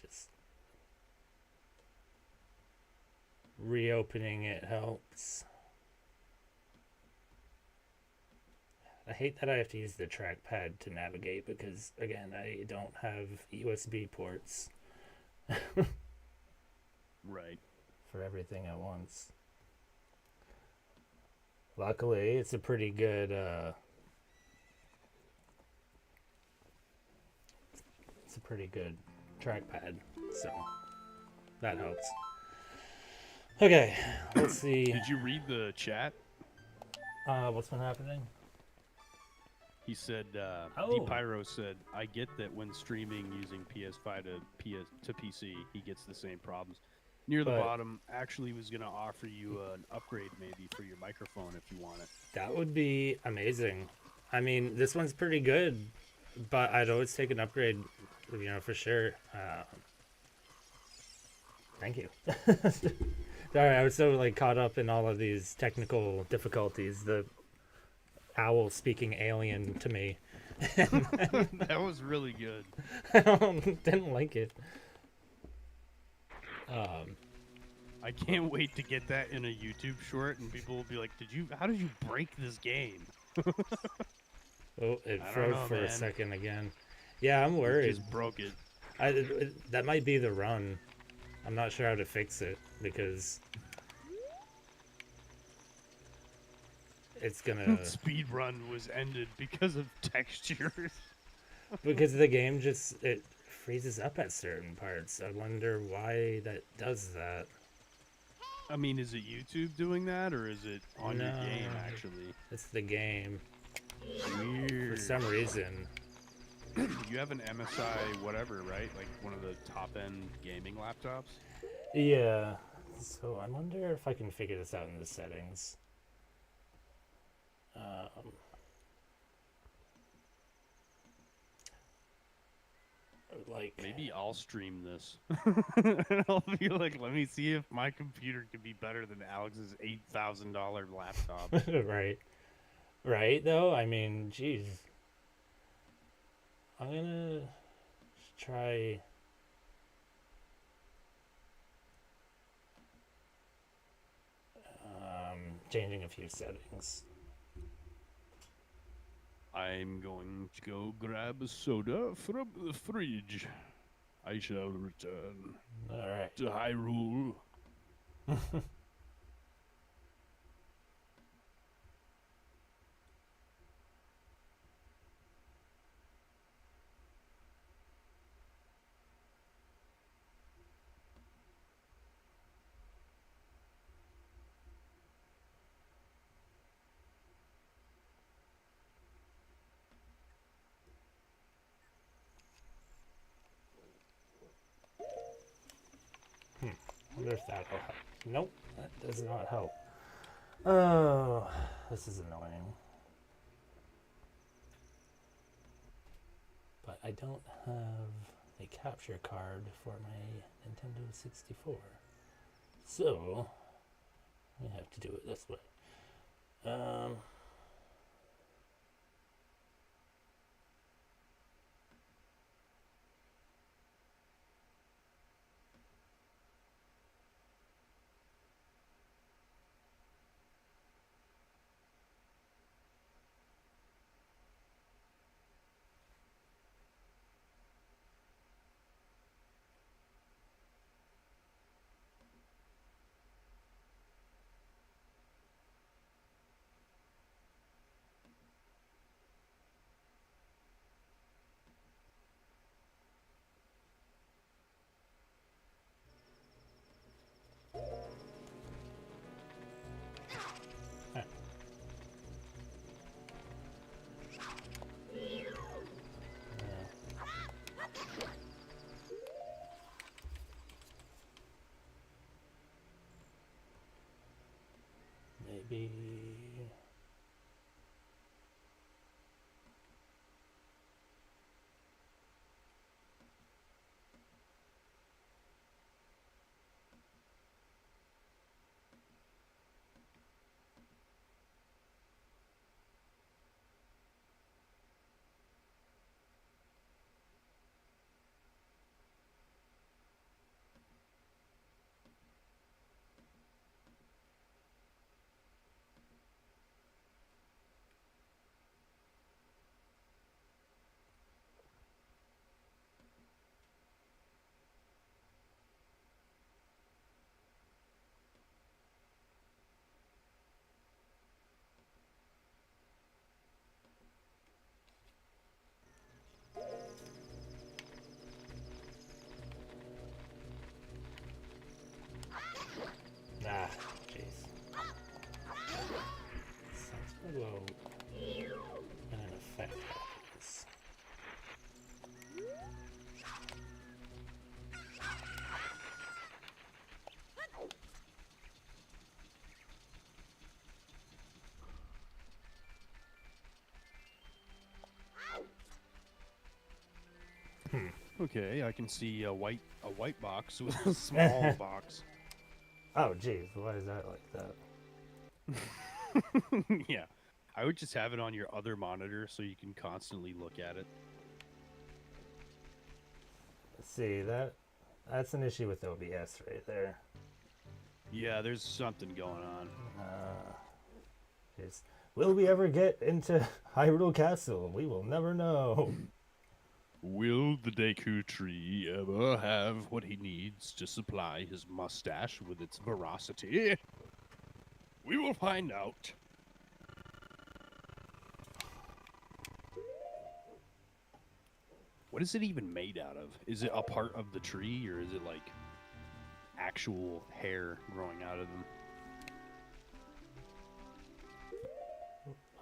Just reopening it helps. I hate that I have to use the trackpad to navigate because, again, I don't have USB ports Right. for everything at once. Luckily, it's a pretty good trackpad, so that helps. Okay, let's see. Did you read the chat? What's been happening? He said, Oh. D-Pyro said, I get that when streaming using PS5 to PC, he gets the same problems. Near the But- bottom, actually was going to offer you an upgrade maybe for your microphone if you want it. That would be amazing. I mean, this one's pretty good, but I'd always take an upgrade, you know, for sure. Thank you. Sorry, I was so like caught up in all of these technical difficulties. The owl speaking alien to me. That was really good. I didn't like it. I can't wait to get that in a YouTube short and people will be like, how did you break this game? Oh, it I don't froze know, for a man. second again. Yeah, I'm worried. Just broke it. That might be the run. I'm not sure how to fix it because it's gonna Speed run was ended because of textures. because the game just it freezes up at certain parts. I wonder why that does that. I mean, is it YouTube doing that or is it on your No. game actually? It's the game for Weird. some reason. You have an MSI whatever, right? Like one of the top end gaming laptops? Yeah. So I wonder if I can figure this out in the settings. Like Maybe I'll stream this. I'll be like, let me see if my computer can be better than Alex's $8,000 laptop. right though. I mean, geez. I'm gonna try. Changing a few settings. I'm going to go grab a soda from the fridge. I shall return All right. to Hyrule. wonder if that'll help. Nope, that does not help. Oh, this is annoying. But I don't have a capture card for my Nintendo 64. So, we have to do it this way. Maybe. Ah, jeez. Sounds pretty low. And an effect happens. Okay, I can see a white box with a small box. Oh, jeez. Why is that like that? Yeah. I would just have it on your other monitor so you can constantly look at it. See, that's an issue with OBS right there. Yeah, there's something going on. Jeez. Will we ever get into Hyrule Castle? We will never know. Will the Deku Tree ever have what he needs to supply his mustache with its veracity? We will find out. What is it even made out of? Is it a part of the tree, or is it like actual hair growing out of them?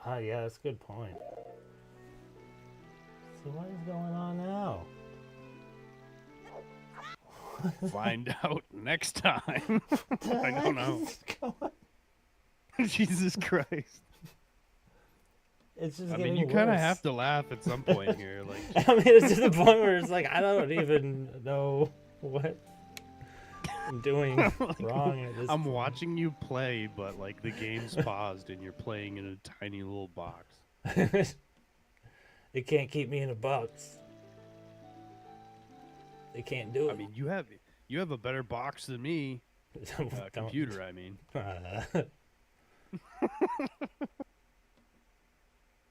Ah, yeah, that's a good point. So what is going on now? Find out next time. I don't know. Jesus Christ. It's just I getting mean, you kind of have to laugh at some point here. Like, I mean, it's to the point where it's like, I don't even know what I'm doing wrong at this I'm point. watching you play, but like the game's paused and you're playing in a tiny little box. It can't keep me in a box. They can't do it. I mean, you have a better box than me. Computer, I mean.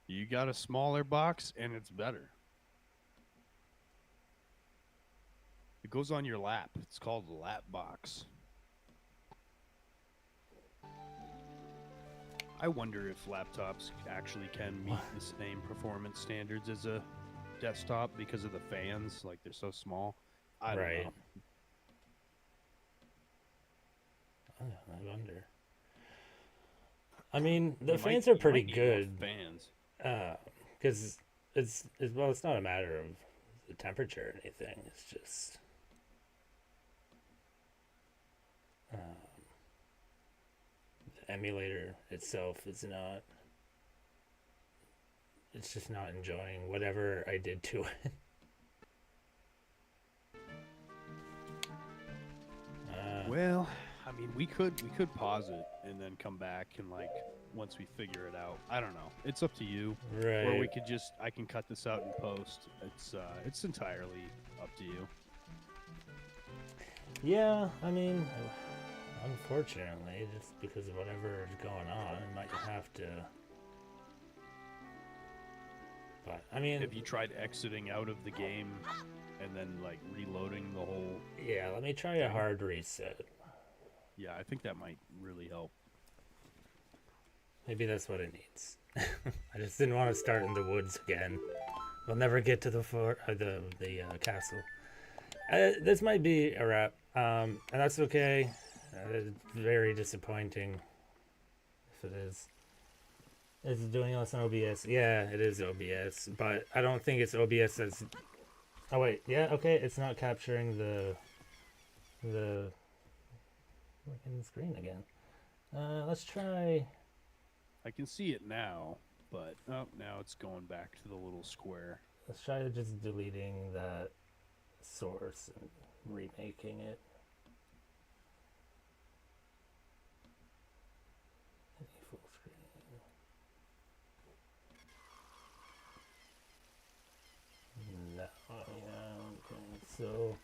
You got a smaller box, and it's better. It goes on your lap. It's called a lap box. I wonder if laptops actually can meet the same performance standards as a desktop because of the fans. Like, they're so small. I don't know. I wonder. I mean, the You fans might- are pretty you might need good. Fans. Because it's well, it's not a matter of the temperature or anything. It's just The emulator itself is not. It's just not enjoying whatever I did to it. Well, I mean, we could pause it and then come back and like once we figure it out. I don't know. It's up to you. Right. Or we could just I can cut this out and post. It's entirely up to you. Yeah, I mean, unfortunately, just because of whatever is going on, I might have to. But I mean, Have you tried exiting out of the game and then like reloading the whole? Yeah, let me try a hard reset. Yeah, I think that might really help. Maybe that's what it needs. I just didn't want to start in the woods again. We'll never get to the castle. This might be a wrap, and that's okay. It's very disappointing if it is. Is it doing this on OBS? Yeah, it is OBS, but I don't think it's OBS that's... Oh wait, yeah, okay, it's not capturing the working screen again. Let's try... I can see it now, but oh, now it's going back to the little square. Let's try just deleting that source and remaking it. Full screen. No, yeah, okay, so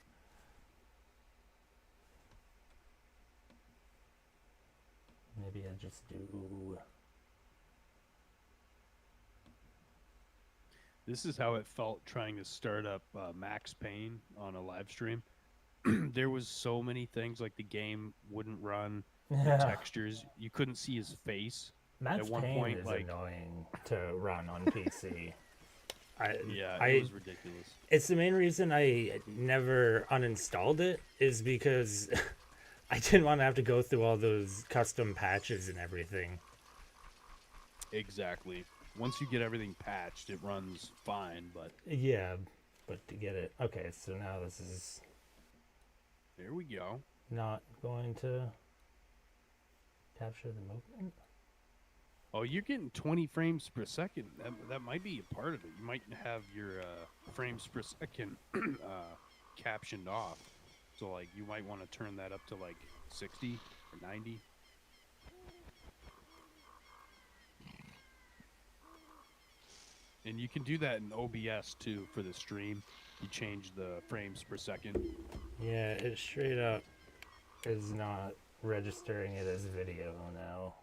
maybe I just do. This is how it felt trying to start up Max Payne on a live stream. There was so many things, like the game wouldn't run, the textures, you couldn't see his face. Max At one Payne point, is like, annoying to run on PC. it was ridiculous. It's the main reason I never uninstalled it is because I didn't want to have to go through all those custom patches and everything. Exactly. Once you get everything patched, it runs fine, but... Yeah, but to get it... Okay, so now this is... There we go. Not going to capture the movement? Oh, you're getting 20 frames per second. That might be a part of it. You might have your frames per second captioned off. So, like, you might want to turn that up to, like, 60 or 90. And you can do that in OBS, too, for the stream. You change the frames per second. Yeah, it straight up is not registering it as video now.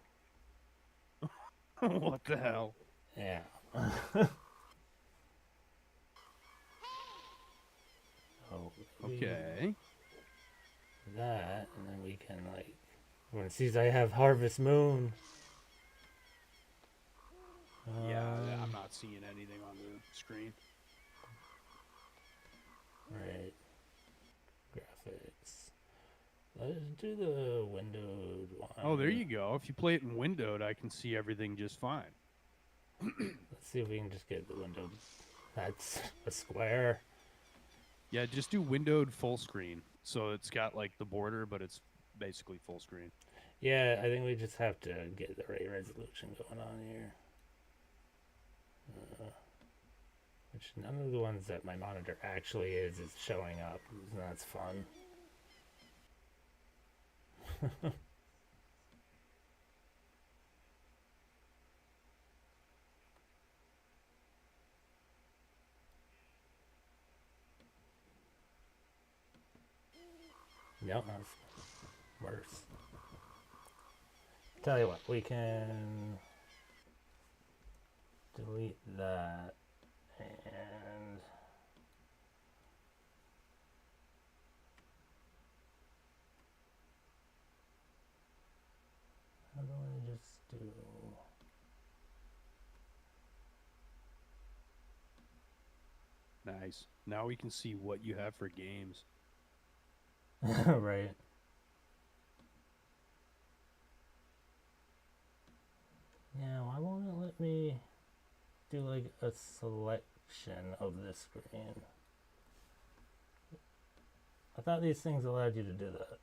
What the hell? Yeah. Oh, Okay. That, and then we can, like, when it sees I have Harvest Moon. Yeah, I'm not seeing anything on the screen. Right. Graphics. Let's do the windowed one. Oh, there you go. If you play it in windowed, I can see everything just fine. Let's see if we can just get the window. That's a square. Yeah, just do windowed full screen. So it's got like the border, but it's basically full screen. Yeah, I think we just have to get the right resolution going on here. Which none of the ones that my monitor actually is showing up. So that's fun. No, that's worse. Tell you what, we can delete that and how do I just do Nice. Now we can see what you have for games. right. Yeah, why won't it let me do like a selection of this screen? I thought these things allowed you to do that.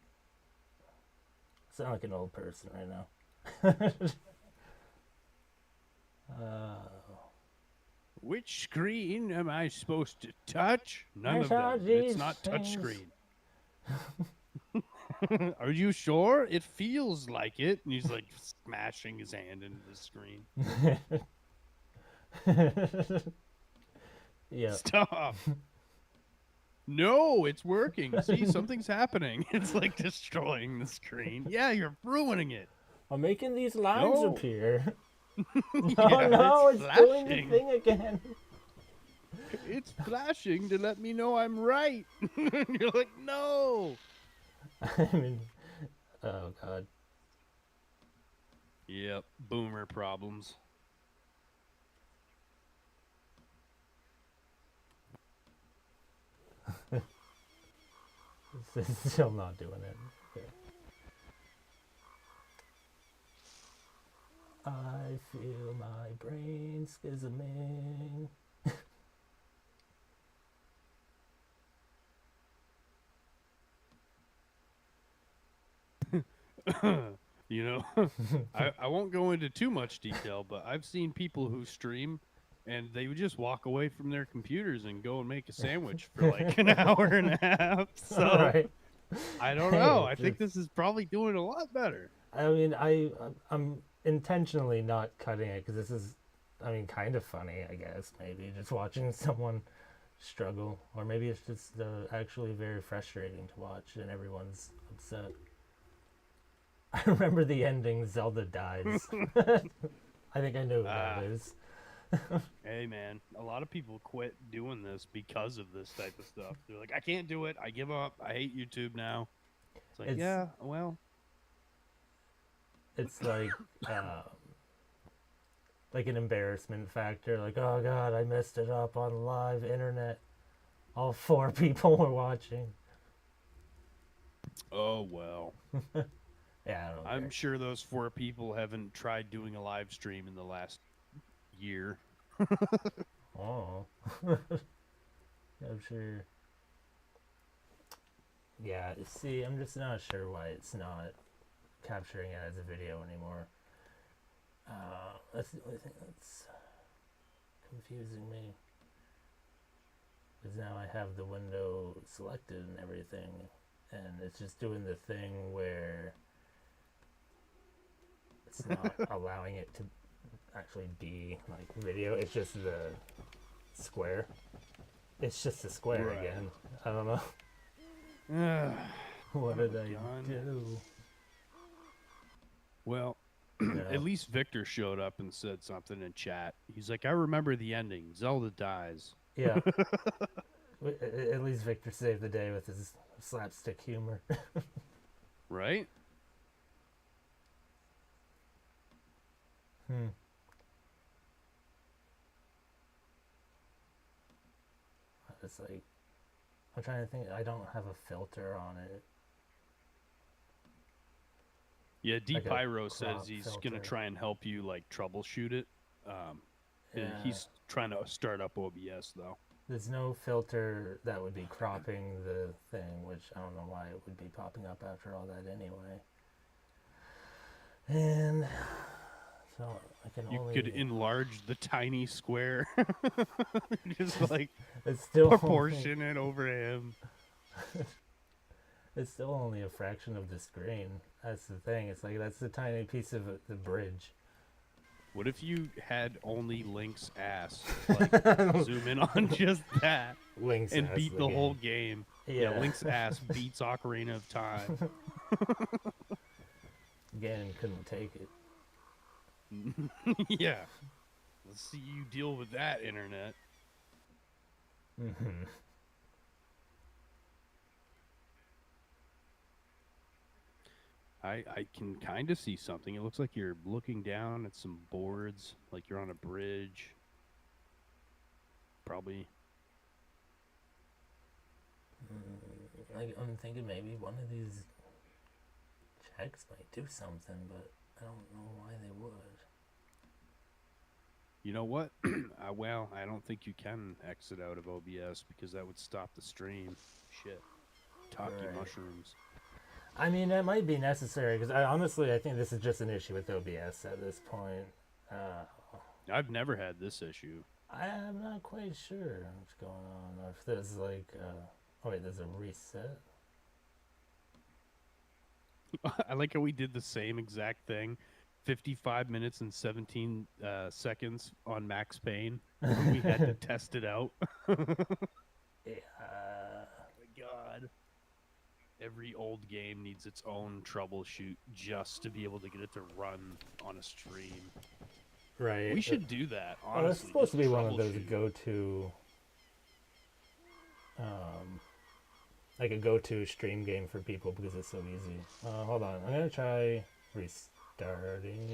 sound like an old person right now. Which screen am I supposed to touch? None I of saw them. It's these not things. touchscreen. Are you sure? It feels like it. And he's like smashing his hand into the screen. Yeah. Stop. No, it's working. See, something's happening. It's like destroying the screen. Yeah, you're ruining it. I'm making these lines No. appear. No, Yeah, no, it's doing the flashing. thing again. It's flashing to let me know I'm right. You're like, no. I mean, oh god. Yep, boomer problems. This is still not doing it. Okay. I feel my brain schisming. You know, I won't go into too much detail, but I've seen people who stream and they would just walk away from their computers and go and make a sandwich for like an hour and a half. So Right. I don't know. I think this is probably doing a lot better. I mean, I'm intentionally not cutting it because this is, I mean, kind of funny, I guess, maybe, just watching someone struggle. Or maybe it's just actually very frustrating to watch and everyone's upset. I remember the ending, Zelda dies. I think I know what that is. Hey, man, a lot of people quit doing this because of this type of stuff. They're like, I can't do it. I give up. I hate YouTube now. It's like, yeah, well. It's like an embarrassment factor. Like, oh god, I messed it up on live internet. All 4 people were watching. Oh, well. Yeah, I don't I'm care. sure those 4 people haven't tried doing a live stream in the last year. Oh. I'm sure. Yeah, see, I'm just not sure why it's not capturing it as a video anymore. That's the only thing that's confusing me. Because now I have the window selected and everything, and it's just doing the thing where it's not allowing it to actually be like video. It's just the square. It's just a square Right. again. I don't know. What did I do? Well, No. at least Victor showed up and said something in chat. He's like, I remember the ending. Zelda dies. Yeah. At least Victor saved the day with his slapstick humor. Right? It's like, I'm trying to think. I don't have a filter on it. Yeah, D Like a Pyro crop says he's filter. gonna try and help you like troubleshoot it. And Yeah. he's trying to start up OBS though. There's no filter that would be cropping the thing, which I don't know why it would be popping up after all that anyway. And so I can You only. could enlarge the tiny square, just like It's still proportion it over him. It's still only a fraction of the screen. That's the thing. It's like that's the tiny piece of the bridge. What if you had only Link's ass? Like, zoom in on just that Link's and ass beat the again. whole game. Yeah. Yeah, Link's ass beats Ocarina of Time. Again, couldn't take it. Yeah. Let's see you deal with that, internet. Mm-hmm. I can kind of see something. It looks like you're looking down at some boards, like you're on a bridge. Probably. I'm thinking maybe one of these checks might do something, but I don't know why they would. You know what? Well, I don't think you can exit out of OBS because that would stop the stream. Shit. Talkie Right. mushrooms. I mean, that might be necessary because I think this is just an issue with OBS at this point. I've never had this issue. I'm not quite sure what's going on, or if there's like, oh wait, there's a reset. I like how we did the same exact thing, 55 minutes and 17 seconds on Max Payne when we had to test it out. Yeah. My God. Every old game needs its own troubleshoot just to be able to get it to run on a stream. Right. We should do that, honestly. Oh, that's supposed to be one of those troubleshoot. go-to, like a go-to stream game for people because it's so easy. Hold on, I'm gonna try restarting.